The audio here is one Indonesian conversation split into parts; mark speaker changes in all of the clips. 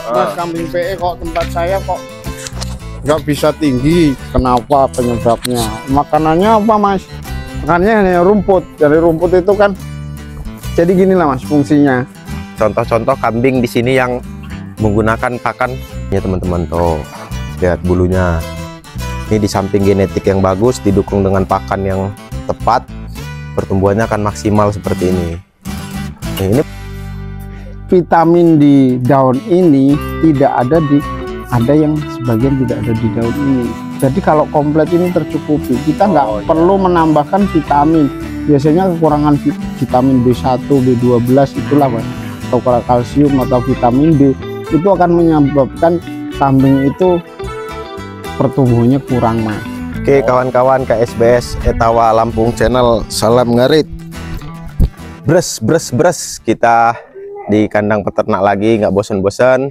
Speaker 1: Mas, kambing PE kok tempat saya kok nggak bisa tinggi, kenapa penyebabnya? Makanannya apa Mas? Makannya hanya rumput. Dari rumput itu kan jadi gini lah Mas fungsinya.
Speaker 2: Contoh-contoh kambing di sini yang menggunakan pakan ya teman-teman, tuh lihat bulunya. Ini di samping genetik yang bagus didukung dengan pakan yang tepat, pertumbuhannya akan maksimal seperti ini. Nah, ini
Speaker 1: Vitamin di daun ini tidak ada yang sebagian tidak ada di daun ini. Jadi kalau komplit ini tercukupi, kita nggak perlu menambahkan vitamin. Biasanya kekurangan vitamin B1, B12 itulah Mas, atau kurang kalsium atau vitamin D, itu akan menyebabkan kambing itu pertumbuhannya kurang Mas.
Speaker 2: oke kawan-kawan KSBS Etawa Lampung Channel, salam ngarit. Bres, kita di kandang peternak lagi, nggak bosan-bosan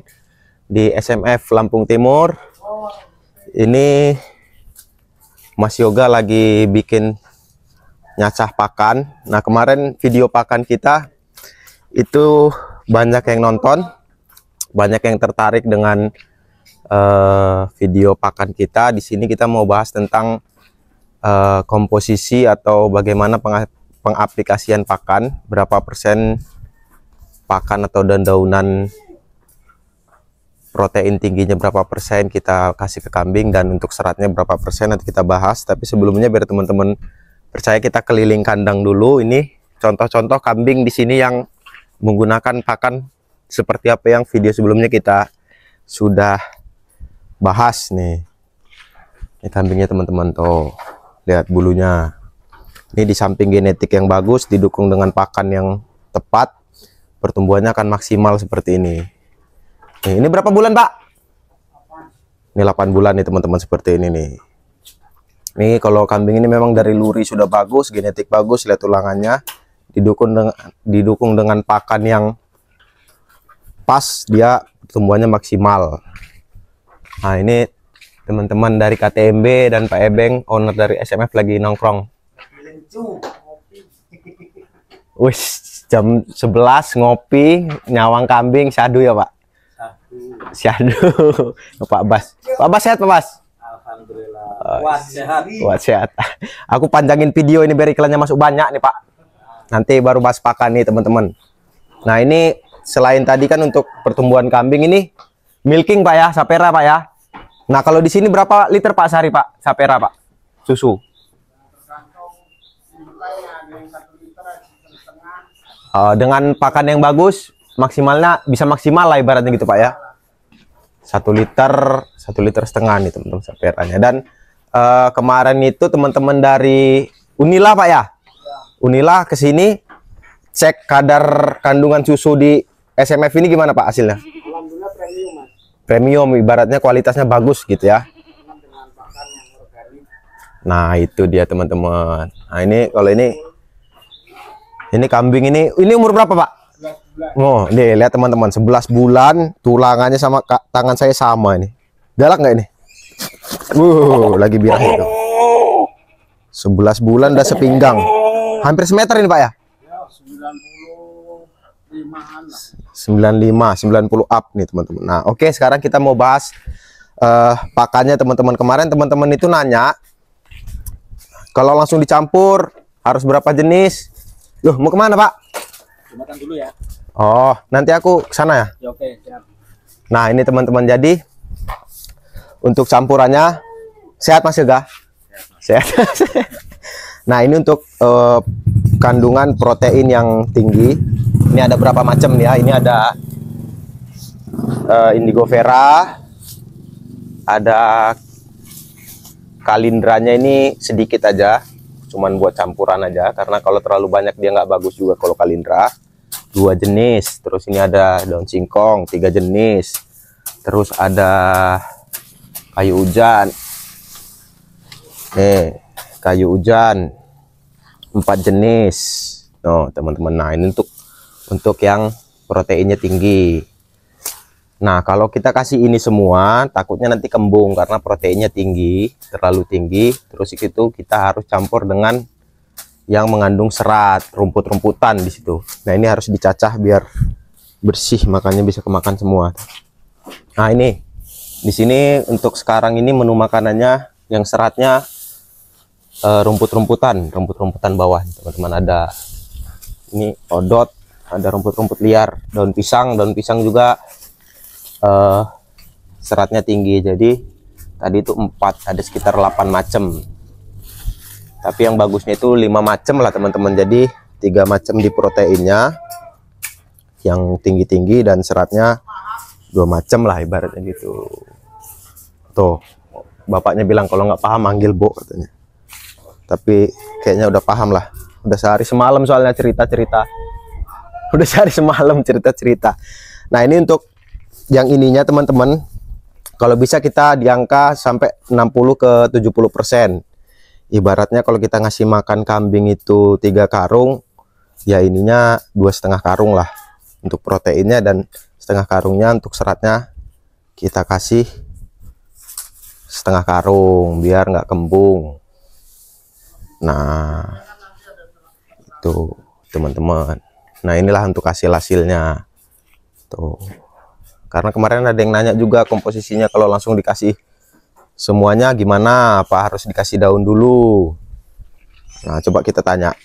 Speaker 2: di SMF Lampung Timur. Ini Mas Yoga lagi bikin nyacah pakan. Nah, kemarin video pakan kita itu banyak yang nonton, banyak yang tertarik dengan video pakan kita. Di sini kita mau bahas tentang komposisi atau bagaimana pengaplikasian pakan, berapa persen pakan atau daun-daunan protein tingginya berapa persen kita kasih ke kambing, dan untuk seratnya berapa persen nanti kita bahas. Tapi sebelumnya biar teman-teman percaya, kita keliling kandang dulu. Ini contoh-contoh kambing di sini yang menggunakan pakan seperti apa yang video sebelumnya kita sudah bahas nih. Ini kambingnya teman-teman, tuh lihat bulunya. Ini di samping genetik yang bagus didukung dengan pakan yang tepat, pertumbuhannya akan maksimal seperti ini. Nih, ini berapa bulan Pak? Ini 8 bulan nih teman-teman, seperti ini nih. Nih kalau kambing ini memang dari luri sudah bagus, genetik bagus, lihat tulangannya, didukung dengan pakan yang pas, dia pertumbuhannya maksimal. Nah ini teman-teman dari KTMB dan Pak Ebeng, owner dari SMF, lagi nongkrong. Wih, jam 11 ngopi, nyawang kambing, syahdu ya Pak? Syahdu. Pak Bas sehat Pak Bas?
Speaker 3: Alhamdulillah. Wah, sehat.
Speaker 2: Wah, sehat. Aku panjangin video ini biar iklannya masuk banyak nih Pak. Nanti baru bahas pakan nih teman-teman. Nah ini selain tadi kan untuk pertumbuhan kambing, ini milking Pak ya, sapera Pak ya. Nah kalau di sini berapa liter Pak sehari Pak, sapera Pak, susu? Dengan pakan yang bagus maksimalnya bisa maksimal lah ibaratnya gitu Pak ya, 1 liter setengah nih teman-teman saperanya. Dan kemarin itu teman-teman dari Unila Pak ya, Unila kesini cek kadar kandungan susu di SMF ini gimana Pak hasilnya?
Speaker 1: Alhamdulillah premium Mas.
Speaker 2: Premium, ibaratnya kualitasnya bagus gitu ya. Nah itu dia teman-teman. Nah ini kalau ini kambing ini umur berapa Pak?
Speaker 1: 11 bulan.
Speaker 2: Oh, nih lihat teman-teman, 11 bulan, tulangannya sama tangan saya sama ini. Galak nggak ini? Lagi birahi itu. 11 bulan udah sepinggang. Hampir semeter ini Pak ya?
Speaker 1: Ya, 95-an lah.
Speaker 2: 90 up nih teman-teman. Nah, oke, sekarang kita mau bahas pakannya teman-teman. Kemarin teman-teman itu nanya kalau langsung dicampur harus berapa jenis. Loh, mau kemana Pak?
Speaker 3: Makan dulu ya.
Speaker 2: Oh, nanti aku kesana ya.
Speaker 3: Ya oke, siap.
Speaker 2: Nah ini teman-teman, jadi untuk campurannya sehat Mas Yoga? Sehat. Nah ini untuk kandungan protein yang tinggi. Ini ada berapa macam ya? Ini ada Indigo Vera, ada Kalindranya, ini sedikit aja, cuman buat campuran aja, karena kalau terlalu banyak dia nggak bagus juga. Kalau Kalindra 2 jenis, terus ini ada daun singkong 3 jenis, terus ada kayu hujan, kayu hujan 4 jenis. Oh teman-teman, nah ini untuk yang proteinnya tinggi. Nah kalau kita kasih ini semua takutnya nanti kembung karena proteinnya tinggi, terlalu tinggi. Terus itu kita harus campur dengan yang mengandung serat, rumput-rumputan di situ. Nah ini harus dicacah biar bersih, makanya bisa kemakan semua. Nah ini di sini untuk sekarang ini menu makanannya yang seratnya rumput-rumputan bawah teman-teman. Ada ini odot, ada rumput-rumput liar, daun pisang juga seratnya tinggi. Jadi tadi itu 4, ada sekitar 8 macam. Tapi yang bagusnya itu 5 macam lah teman-teman. Jadi 3 macam di proteinnya yang tinggi-tinggi dan seratnya 2 macam lah ibaratnya gitu. Tuh bapaknya bilang kalau nggak paham manggil Bo katanya. Tapi kayaknya udah paham lah. Udah sehari semalam soalnya cerita-cerita. Udah sehari semalam cerita-cerita. Nah ini untuk yang ininya teman-teman, kalau bisa kita di angka sampai 60 ke 70%. Ibaratnya kalau kita ngasih makan kambing itu 3 karung, ya ininya 2,5 karung lah untuk proteinnya, dan setengah karungnya untuk seratnya kita kasih setengah karung biar nggak kembung. Nah itu teman-teman. Nah inilah untuk hasilnya tuh. Karena kemarin ada yang nanya juga komposisinya kalau langsung dikasih semuanya gimana, apa harus dikasih daun dulu. Nah coba kita tanya.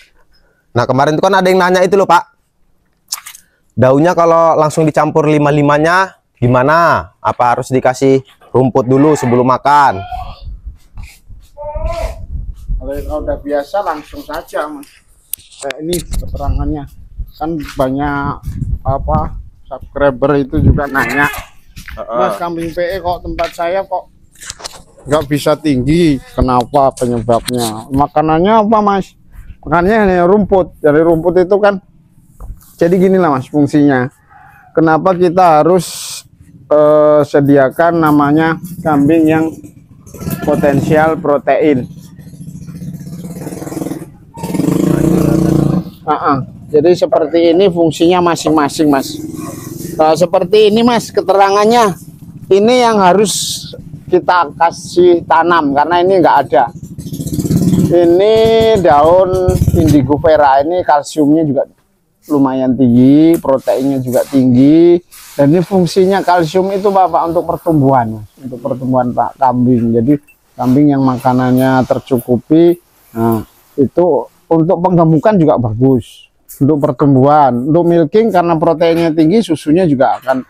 Speaker 2: Nah kemarin itu kan ada yang nanya itu loh Pak, daunnya kalau langsung dicampur 5-5-nya gimana, apa harus dikasih rumput dulu sebelum makan?
Speaker 1: Kalau udah biasa langsung saja Mas. Kayak ini keterangannya kan banyak apa subscriber itu juga nanya, Mas kambing PE kok tempat saya kok nggak bisa tinggi, kenapa, penyebabnya, makanannya apa Mas? Makannya hanya rumput. Dari rumput itu kan, jadi gini lah Mas fungsinya, kenapa kita harus sediakan namanya kambing yang potensial protein. Jadi seperti ini fungsinya masing-masing Mas. Seperti ini Mas keterangannya, ini yang harus kita kasih tanam karena ini enggak ada. Ini daun indigo vera, ini kalsiumnya juga lumayan tinggi, proteinnya juga tinggi, dan ini fungsinya kalsium itu Bapak untuk pertumbuhan, untuk pertumbuhan Pak kambing. Jadi kambing yang makanannya tercukupi, nah itu untuk penggemukan juga bagus, untuk pertumbuhan, untuk milking karena proteinnya tinggi, susunya juga akan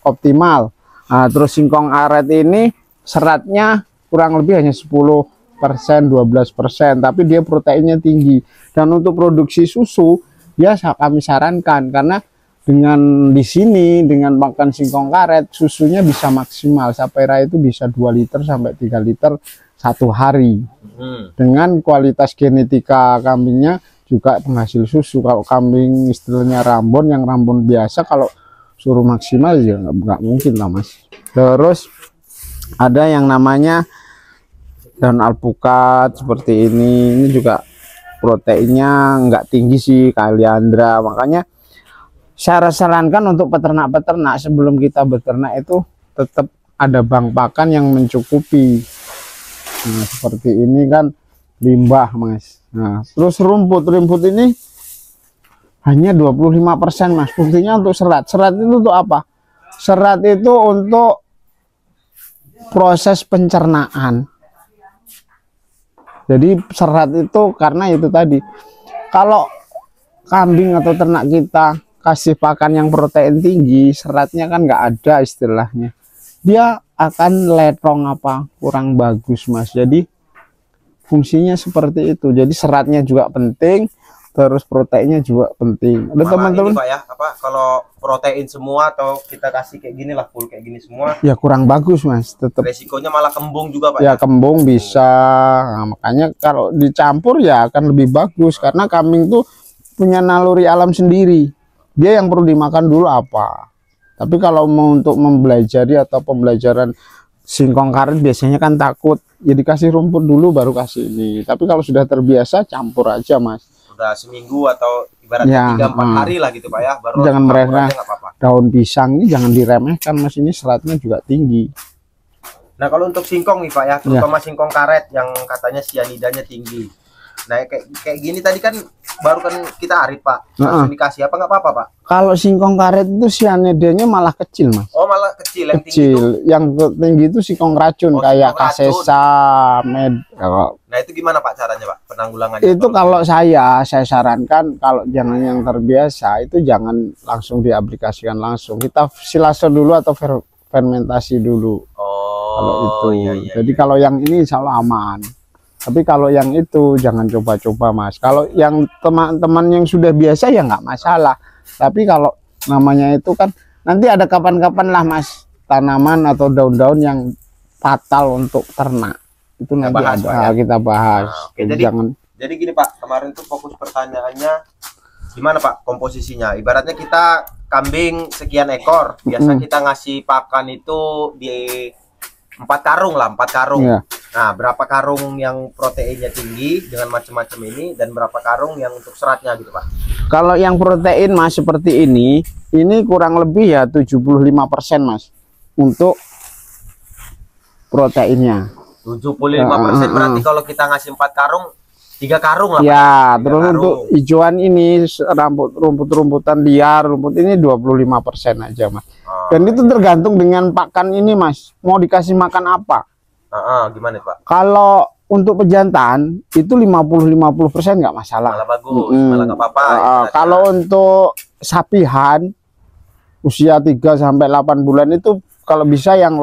Speaker 1: optimal. Nah, terus singkong aret ini seratnya kurang lebih hanya 10%, 12%, tapi dia proteinnya tinggi. Dan untuk produksi susu, ya kami sarankan karena dengan di sini dengan makan singkong karet susunya bisa maksimal. Sapera itu bisa 2 liter sampai 3 liter satu hari. Dengan kualitas genetika kambingnya juga penghasil susu. Kalau kambing istilahnya rambon, yang rambon biasa kalau suruh maksimal ya nggak mungkin lah Mas. Terus ada yang namanya daun alpukat seperti ini juga proteinnya nggak tinggi sih, kaliandra. Makanya saya sarankan untuk peternak-peternak sebelum kita beternak itu tetap ada bank pakan yang mencukupi. Nah, seperti ini kan limbah Mas. Nah, terus rumput ini hanya 25% Mas. Fungsinya untuk serat. Serat itu untuk apa? Serat itu untuk proses pencernaan. Jadi serat itu karena itu tadi, kalau kambing atau ternak kita kasih pakan yang protein tinggi, seratnya kan nggak ada istilahnya, dia akan letong apa kurang bagus Mas. Jadi fungsinya seperti itu. Jadi seratnya juga penting, terus proteinnya juga penting. Ada teman-teman
Speaker 2: Pak ya, apa kalau protein semua atau kita kasih kayak gini lah, full kayak gini semua
Speaker 1: ya kurang bagus Mas, tetap
Speaker 2: resikonya malah kembung juga Pak
Speaker 1: ya, kembung bisa. Nah, makanya kalau dicampur ya akan lebih bagus karena kambing tuh punya naluri alam sendiri, dia yang perlu dimakan dulu apa. Tapi kalau mau untuk mempelajari atau pembelajaran singkong karet biasanya kan takut, ya dikasih rumput dulu baru kasih ini. Tapi kalau sudah terbiasa campur aja Mas,
Speaker 2: udah seminggu atau ibaratnya 3-4 hari lah gitu Pak ya, baru
Speaker 1: jangan meremehkan. Daun pisang ini jangan diremehkan Mas, ini seratnya juga tinggi.
Speaker 2: Nah kalau untuk singkong nih Pak ya, terutama singkong karet yang katanya sianidanya tinggi, Nah, kayak gini tadi kan baru kan kita arit, Pak. Langsung dikasih apa nggak apa-apa, Pak?
Speaker 1: Kalau singkong karet itu sianidanya malah kecil, Mas.
Speaker 2: Oh, malah kecil. Yang tinggi
Speaker 1: Kecil.
Speaker 2: itu.
Speaker 1: Yang tinggi itu singkong racun kayak
Speaker 2: singkong racun.
Speaker 1: kasesa, kalau
Speaker 2: Nah, itu gimana, Pak, caranya, Pak? Penanggulangannya?
Speaker 1: itu kalau saya sarankan kalau jangan yang terbiasa itu jangan langsung diaplikasikan langsung. Kita silase dulu atau fermentasi dulu.
Speaker 2: Oh,
Speaker 1: Kalau itu.
Speaker 2: iya.
Speaker 1: Jadi kalau yang ini insya Allah aman. Tapi kalau yang itu jangan coba-coba, Mas. Kalau yang teman-teman yang sudah biasa ya nggak masalah. Tapi kalau namanya itu kan nanti ada kapan-kapan lah, Mas, tanaman atau daun-daun yang fatal untuk ternak. Itu nanti
Speaker 2: bahas,
Speaker 1: ada
Speaker 2: Pak, ya?
Speaker 1: kita bahas.
Speaker 2: Nah, oke. Jadi
Speaker 1: Jangan
Speaker 2: Jadi gini, Pak, kemarin tuh fokus pertanyaannya gimana, Pak, komposisinya? Ibaratnya kita kambing sekian ekor, biasa kita ngasih pakan itu di 4 karung lah, 4 karung.
Speaker 1: ya.
Speaker 2: Nah, berapa karung yang proteinnya tinggi dengan macam-macam ini dan berapa karung yang untuk seratnya gitu, Pak?
Speaker 1: Kalau yang protein, Mas, seperti ini kurang lebih ya 75%, Mas, untuk proteinnya.
Speaker 2: 75% berarti kalau kita ngasih 4 karung, 3 karung lah, Pak.
Speaker 1: Ya,
Speaker 2: 3
Speaker 1: terus
Speaker 2: karung.
Speaker 1: untuk hijauan ini rumput-rumputan liar, rumput ini 25% aja, Mas. Dan itu tergantung dengan pakan ini, Mas. Mau dikasih makan apa?
Speaker 2: Gimana, Pak?
Speaker 1: Kalau untuk pejantan itu 50-50% nggak masalah.
Speaker 2: Malah bagus, malah nggak apa-apa.
Speaker 1: Kalau untuk sapihan usia 3 sampai 8 bulan itu kalau bisa yang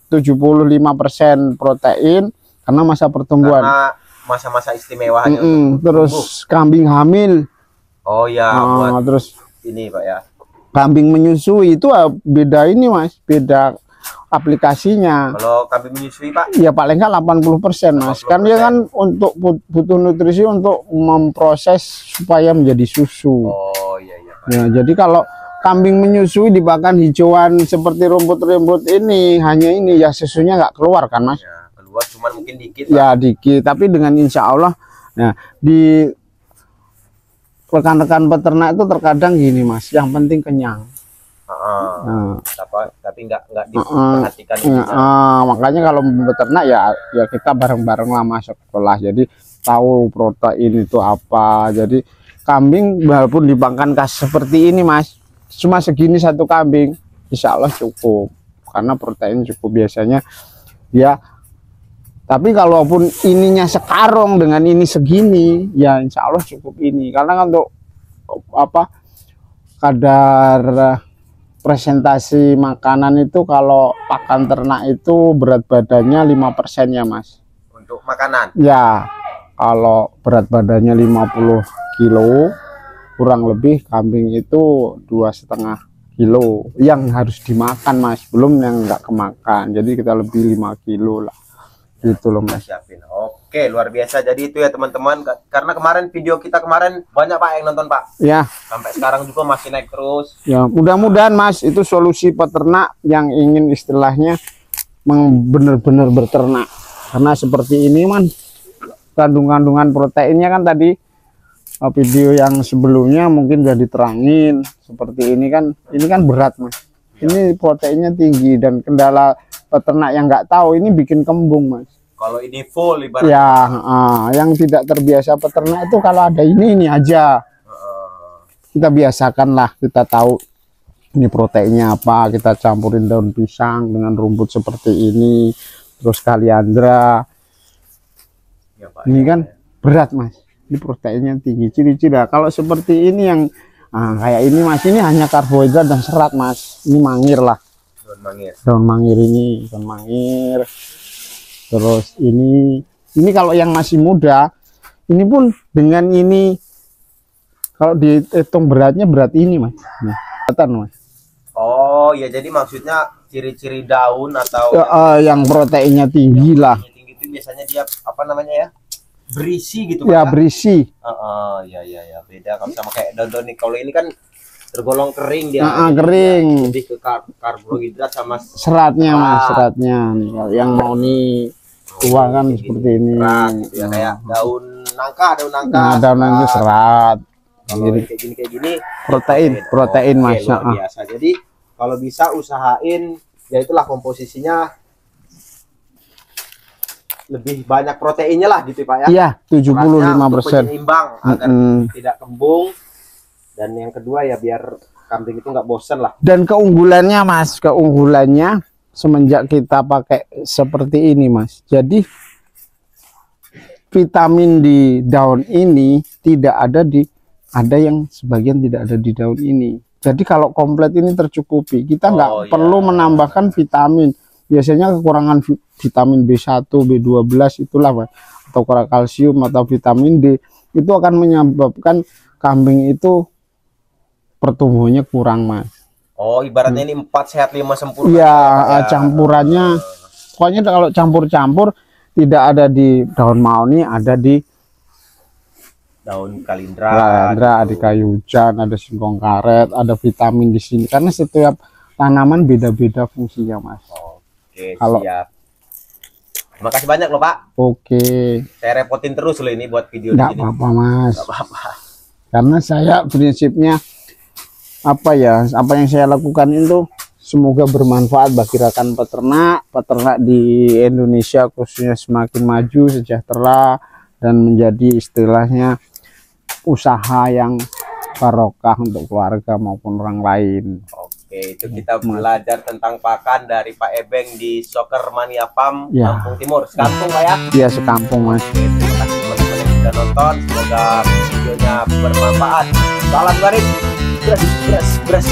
Speaker 1: 75% protein karena masa pertumbuhan.
Speaker 2: Karena masa-masa istimewanya untuk
Speaker 1: terus kambing hamil.
Speaker 2: Oh ya, buat
Speaker 1: terus
Speaker 2: ini, Pak, ya.
Speaker 1: Kambing menyusui itu beda ini, Mas, beda aplikasinya.
Speaker 2: Kalau kambing menyusui, Pak,
Speaker 1: Ya paling nggak 80%, Mas. Kan dia kan untuk butuh nutrisi untuk memproses supaya menjadi susu.
Speaker 2: oh iya, Pak.
Speaker 1: Ya, jadi kalau kambing menyusui di pakan hijauan seperti rumput-rumput ini, hanya ini ya susunya nggak keluar kan, Mas?
Speaker 2: Ya, keluar cuman mungkin dikit,
Speaker 1: Ya dikit, tapi dengan insya Allah, nah di rekan-rekan peternak itu terkadang gini, Mas, yang penting kenyang.
Speaker 2: Tapi nggak diperhatikan
Speaker 1: makanya kalau beternak ya kita bareng-bareng lah masuk sekolah, jadi tahu protein itu apa. Jadi kambing walaupun dipakan seperti ini, Mas, cuma segini satu kambing insya Allah cukup karena protein cukup biasanya ya. Tapi kalaupun ininya sekarung dengan ini segini ya insya Allah cukup ini, karena kan untuk apa kadar presentasi makanan itu kalau pakan ternak itu berat badannya 5% ya, Mas,
Speaker 2: untuk makanan.
Speaker 1: Ya, kalau berat badannya 50 kilo kurang lebih kambing itu 2,5 kilo yang harus dimakan, Mas, belum yang enggak kemakan. Jadi kita lebih 5 kilo lah gitu loh, Mas.
Speaker 2: Siapin. Oke, luar biasa. Jadi itu ya teman-teman, karena kemarin video kita kemarin banyak, Pak, yang nonton, Pak.
Speaker 1: Ya,
Speaker 2: Sampai sekarang juga masih naik terus.
Speaker 1: ya mudah-mudahan, Mas, itu solusi peternak yang ingin istilahnya benar-benar beternak. Karena seperti ini, man, kandungan proteinnya kan tadi video yang sebelumnya mungkin udah diterangin. Seperti ini kan berat, Mas. Ini proteinnya tinggi dan kendala peternak yang nggak tahu ini bikin kembung, Mas.
Speaker 2: Kalau ini full ibaratnya.
Speaker 1: Ya, yang tidak terbiasa peternak itu kalau ada ini aja. Kita biasakan lah, kita tahu ini proteinnya apa, kita campurin daun pisang dengan rumput seperti ini, terus kaliandra.
Speaker 2: Ya, Pak,
Speaker 1: ini kan berat, Mas. Ini proteinnya tinggi, ciri-ciri. Kalau seperti ini yang kayak ini, Mas, ini hanya karbohidrat dan serat, Mas. Ini mangir lah. Daun mangir ini, daun mangir. Terus ini kalau yang masih muda, ini pun dengan ini kalau dihitung beratnya berat ini, Mas. Nah, kelihatan, Mas.
Speaker 2: Oh ya, jadi maksudnya ciri-ciri daun atau
Speaker 1: yang proteinnya tinggi lah.
Speaker 2: Tinggi itu biasanya dia apa namanya ya? Berisi gitu,
Speaker 1: Ya,
Speaker 2: Pak.
Speaker 1: berisi.
Speaker 2: Ya, beda kalau sama kayak daun-daun nih. Kalau ini kan tergolong kering dia.
Speaker 1: Kering.
Speaker 2: Lebih ke karbohidrat sama
Speaker 1: Seratnya, Mas, seratnya. Nih, kalau yang mau nih tua kan seperti ini.
Speaker 2: Gitu ya, kayak daun nangka.
Speaker 1: Nah, daun nangka serat.
Speaker 2: Kalau kayak gini
Speaker 1: Protein, Mas.
Speaker 2: Luar biasa. Jadi kalau bisa usahain ya itulah komposisinya lebih banyak proteinnya lah gitu Pak ya.
Speaker 1: Iya,
Speaker 2: Seratnya untuk
Speaker 1: 75%.
Speaker 2: penyeimbang agar tidak kembung. Dan yang kedua ya biar kambing itu nggak bosen lah.
Speaker 1: Dan keunggulannya Mas, keunggulannya semenjak kita pakai seperti ini Mas. Jadi vitamin di daun ini tidak ada yang sebagian tidak ada di daun ini. Jadi kalau komplet ini tercukupi, kita nggak perlu menambahkan vitamin. Biasanya kekurangan vitamin B1, B12 itulah Mas, atau kurang kalsium atau vitamin D itu akan menyebabkan kambing itu pertumbuhannya kurang Mas.
Speaker 2: Oh, ibaratnya ini 4 sehat 5 sempurna.
Speaker 1: Iya, campurannya pokoknya kalau campur-campur tidak ada di daun mahoni, ada di
Speaker 2: daun kalindra,
Speaker 1: ada kayu hujan, ada singkong karet, ada vitamin di sini. Karena setiap tanaman beda-beda fungsinya Mas.
Speaker 2: Oke,
Speaker 1: kalau
Speaker 2: siap. Terima kasih banyak loh Pak.
Speaker 1: Oke.
Speaker 2: Saya repotin terus loh ini buat video
Speaker 1: Nggak
Speaker 2: ini.
Speaker 1: apa-apa Mas.
Speaker 2: Nggak apa-apa.
Speaker 1: Karena saya prinsipnya apa yang saya lakukan itu semoga bermanfaat bagi rekan peternak di Indonesia khususnya semakin maju, sejahtera, dan menjadi istilahnya usaha yang barokah untuk keluarga maupun orang lain.
Speaker 2: Oke, itu kita belajar tentang pakan dari Pak Ebeng di Soccer Mania Farm,
Speaker 1: Ya.
Speaker 2: Lampung Timur. Sekampung Pak ya.
Speaker 1: Iya, sekampung Mas.
Speaker 2: Oke, terima kasih teman-teman yang sudah nonton. Semoga videonya bermanfaat. Salam garis. Bres.